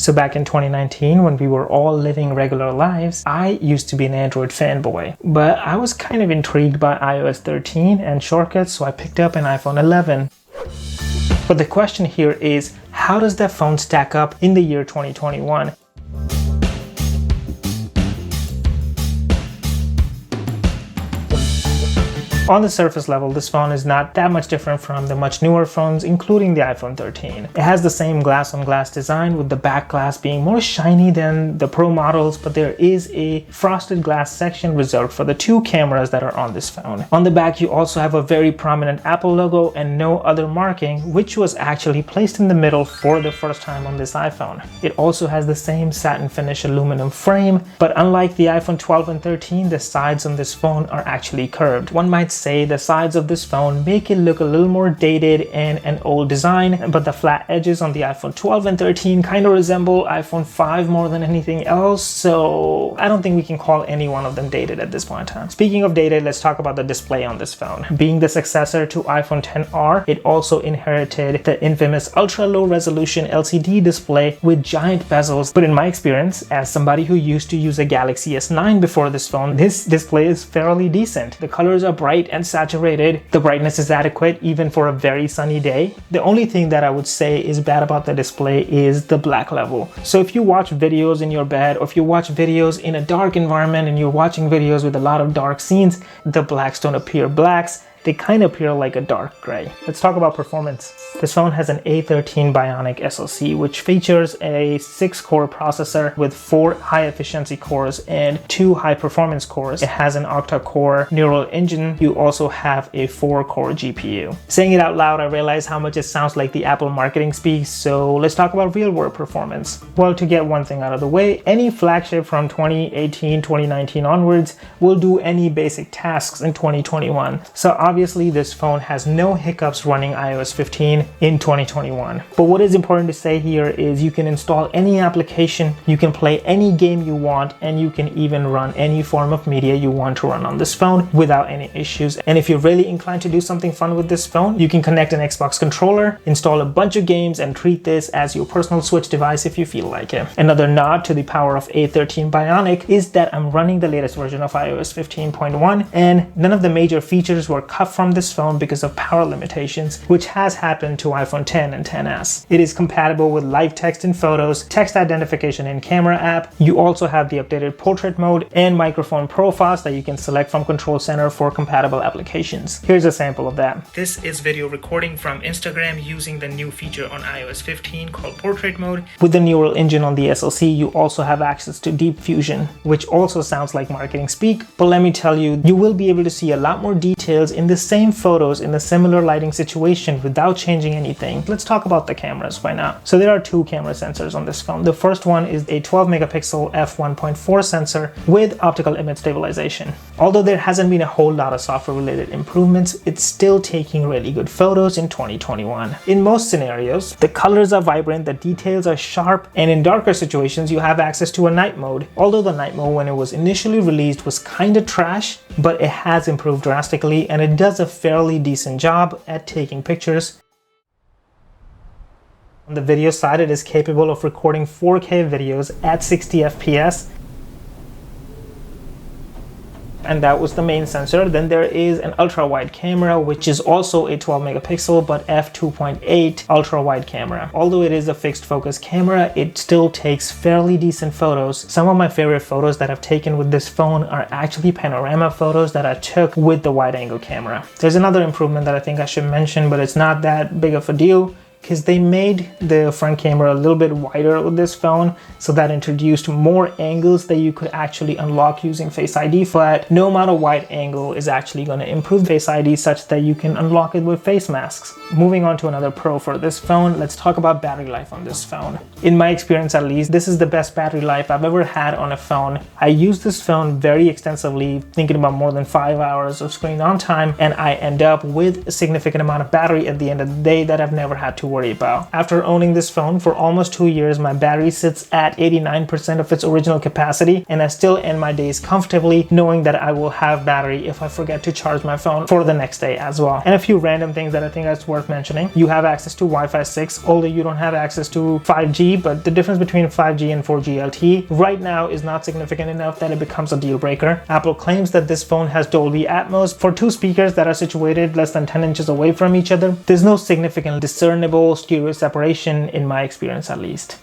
So back in 2019, when we were all living regular lives, I used to be an Android fanboy, but I was kind of intrigued by iOS 13 and shortcuts, so I picked up an iPhone 11. But the question here is, how does that phone stack up in the year 2021? On the surface level, this phone is not that much different from the much newer phones, including the iPhone 13. It has the same glass-on-glass design, with the back glass being more shiny than the Pro models, but there is a frosted glass section reserved for the two cameras that are on this phone. On the back, you also have a very prominent Apple logo and no other marking, which was actually placed in the middle for the first time on this iPhone. It also has the same satin finish aluminum frame, but unlike the iPhone 12 and 13, the sides on this phone are actually curved. One might say the sides of this phone make it look a little more dated and an old design, but the flat edges on the iPhone 12 and 13 kind of resemble iPhone 5 more than anything else, so I don't think we can call any one of them dated at this point in time. Speaking of dated, let's talk about the display on this phone. Being the successor to iPhone XR, it also inherited the infamous ultra low resolution LCD display with giant bezels, but in my experience, as somebody who used to use a Galaxy S9 before this phone, this display is fairly decent. The colors are bright and saturated. The brightness is adequate even for a very sunny day. The only thing that I would say is bad about the display is the black level. So if you watch videos in your bed, or if you watch videos in a dark environment and you're watching videos with a lot of dark scenes, the blacks don't appear blacks. They kind of appear like a dark gray. Let's talk about performance. This phone has an A13 Bionic SoC, which features a 6-core processor with 4 high-efficiency cores and 2 high-performance cores. It has an octa-core neural engine. You also have a 4-core GPU. Saying it out loud, I realize how much it sounds like the Apple marketing speak, so let's talk about real-world performance. Well, to get one thing out of the way, any flagship from 2018, 2019 onwards will do any basic tasks in 2021. So obviously, this phone has no hiccups running iOS 15 in 2021. But what is important to say here is you can install any application, you can play any game you want, and you can even run any form of media you want to run on this phone without any issues. And if you're really inclined to do something fun with this phone, you can connect an Xbox controller, install a bunch of games, and treat this as your personal Switch device if you feel like it. Another nod to the power of A13 Bionic is that I'm running the latest version of iOS 15.1, and none of the major features were cut from this phone because of power limitations, which has happened to iPhone 10 and XS. It is compatible with live text in photos, text identification in camera app. You also have the updated portrait mode and microphone profiles that you can select from Control Center for compatible applications. Here's a sample of that. This is video recording from Instagram using the new feature on iOS 15 called portrait mode. With the neural engine on the SoC, you also have access to Deep Fusion, which also sounds like marketing speak, but let me tell you, you will be able to see a lot more details in the same photos in a similar lighting situation without changing anything. Let's talk about the cameras right now. So there are 2 camera sensors on this phone. The first one is a 12 megapixel f1.4 sensor with optical image stabilization. Although there hasn't been a whole lot of software related improvements, it's still taking really good photos in 2021. In most scenarios, the colors are vibrant, the details are sharp, and in darker situations you have access to a night mode. Although the night mode when it was initially released was kind of trash, but it has improved drastically and it does a fairly decent job at taking pictures. On the video side, it is capable of recording 4K videos at 60 FPS. And that was the main sensor. Then there is an ultra-wide camera, which is also a 12 megapixel but f2.8 ultra-wide camera. Although it is a fixed focus camera, it still takes fairly decent photos. Some of my favorite photos that I've taken with this phone are actually panorama photos that I took with the wide-angle camera. There's another improvement that I think I should mention, but it's not that big of a deal, because they made the front camera a little bit wider with this phone, so that introduced more angles that you could actually unlock using Face ID, but no amount of wide angle is actually going to improve Face ID such that you can unlock it with face masks. Moving on to another pro for this phone, let's talk about battery life on this phone. In my experience at least, this is the best battery life I've ever had on a phone. I use this phone very extensively, thinking about more than 5 hours of screen on time, and I end up with a significant amount of battery at the end of the day that I've never had to worry about. After owning this phone for almost 2 years, my battery sits at 89% of its original capacity, and I still end my days comfortably knowing that I will have battery if I forget to charge my phone for the next day as well. And a few random things that I think is worth mentioning. You have access to Wi-Fi 6, although you don't have access to 5G, but the difference between 5G and 4G LTE right now is not significant enough that it becomes a deal breaker. Apple claims that this phone has Dolby Atmos for two speakers that are situated less than 10 inches away from each other. There's no significant discernible stereo separation in my experience, at least.